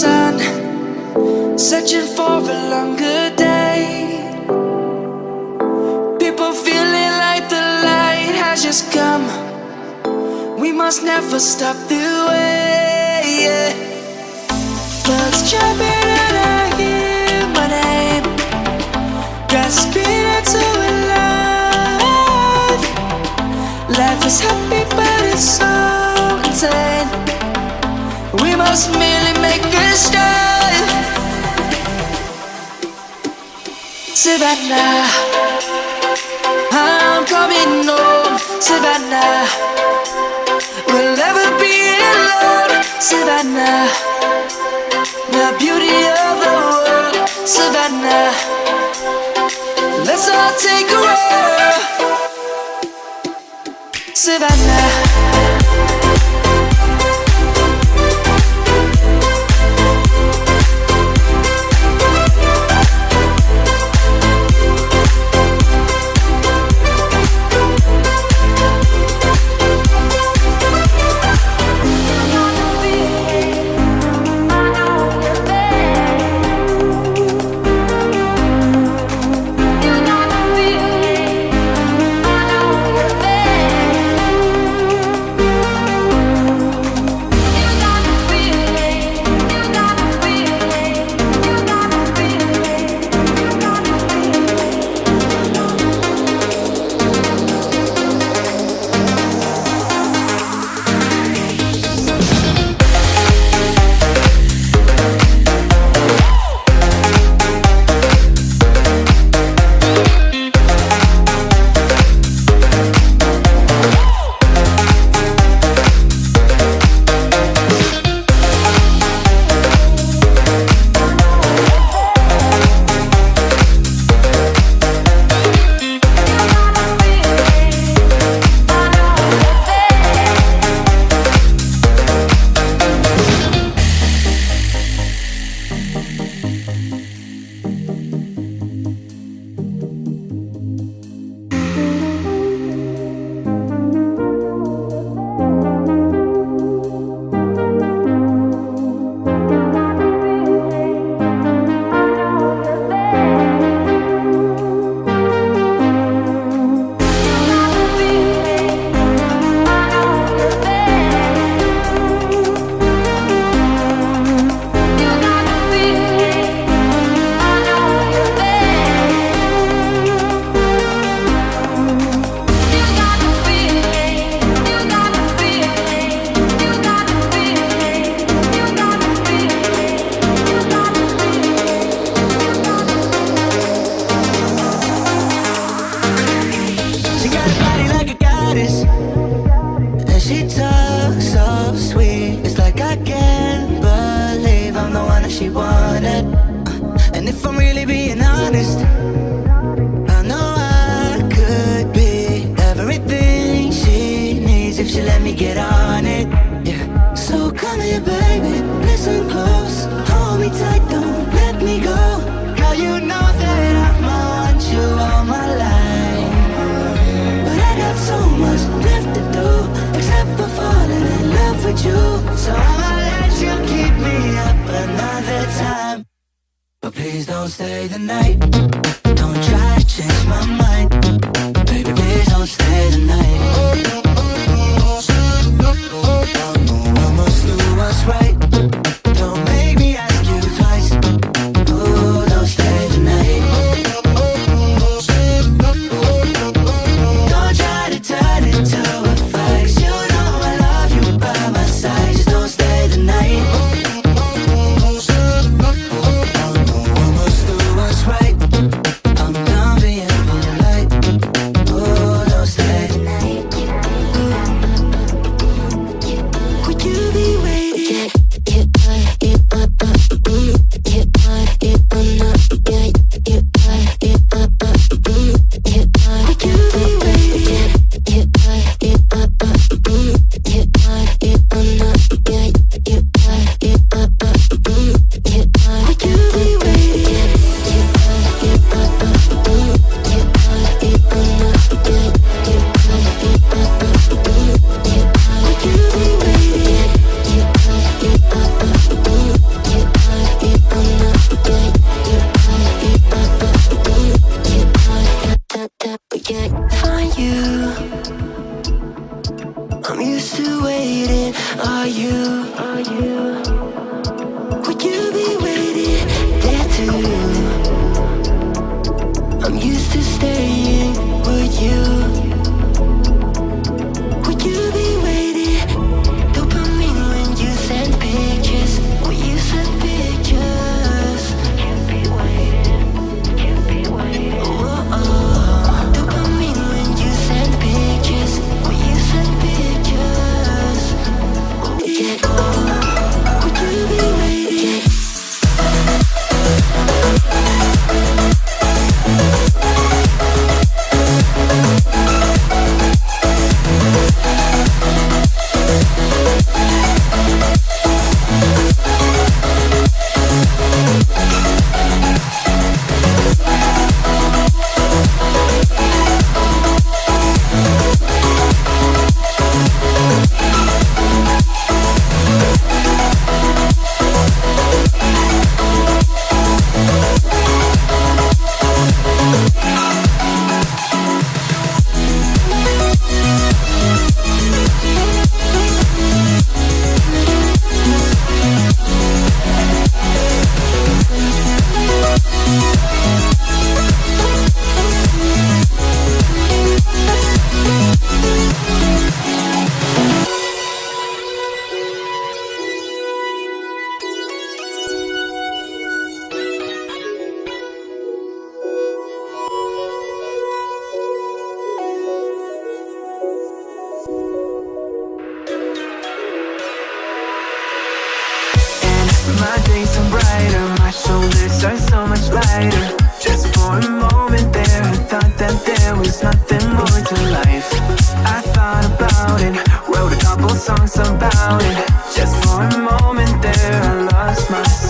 sun, searching for a longer day. People feeling like the light has just come. We must never stop the way, yeah. Birds jumping and I hear my name, grasping into a life. Life is happy but it's so insane. We must merely make a start. Savannah, I'm coming home. Savannah, we'll never be alone. Savannah, the beauty of the world. Savannah, let's all take a walk. Savannah, and she talks so sweet. It's like I can't believe I'm the one that she wanted. And if I'm really being honest, I know I could be everything she needs if she let me get on it, yeah. So come here baby, listen close, hold me tight, don't let me go. Girl, you know that I'ma want you all my life, but I got so much left to do, except for falling in love with you. So I'ma let you keep me up another time, but please don't stay the night. Don't try to change my mind, baby, please don't stay the night. I must do what's right. Don't make me ask you twice. Oh, don't stay the night. Don't try to turn it to a fight. You know I love you by my side. Just don't stay the night. I must do what's right. I'm done being polite. Oh, don't stay the night. used to waiting. Are you? Would you be waiting there too? I'm used to staying. Would you? Would you be waiting? Dopamine when you send pictures. When you send pictures. Can't be waiting. Can't be waiting. Dopamine when you send pictures. When you send pictures. Yeah. Would you be waiting? My days are brighter, my shoulders are so much lighter. Just for a moment there, I thought that there was nothing more to life. I thought about it, wrote a couple songs about it. Just for a moment there, I lost myself.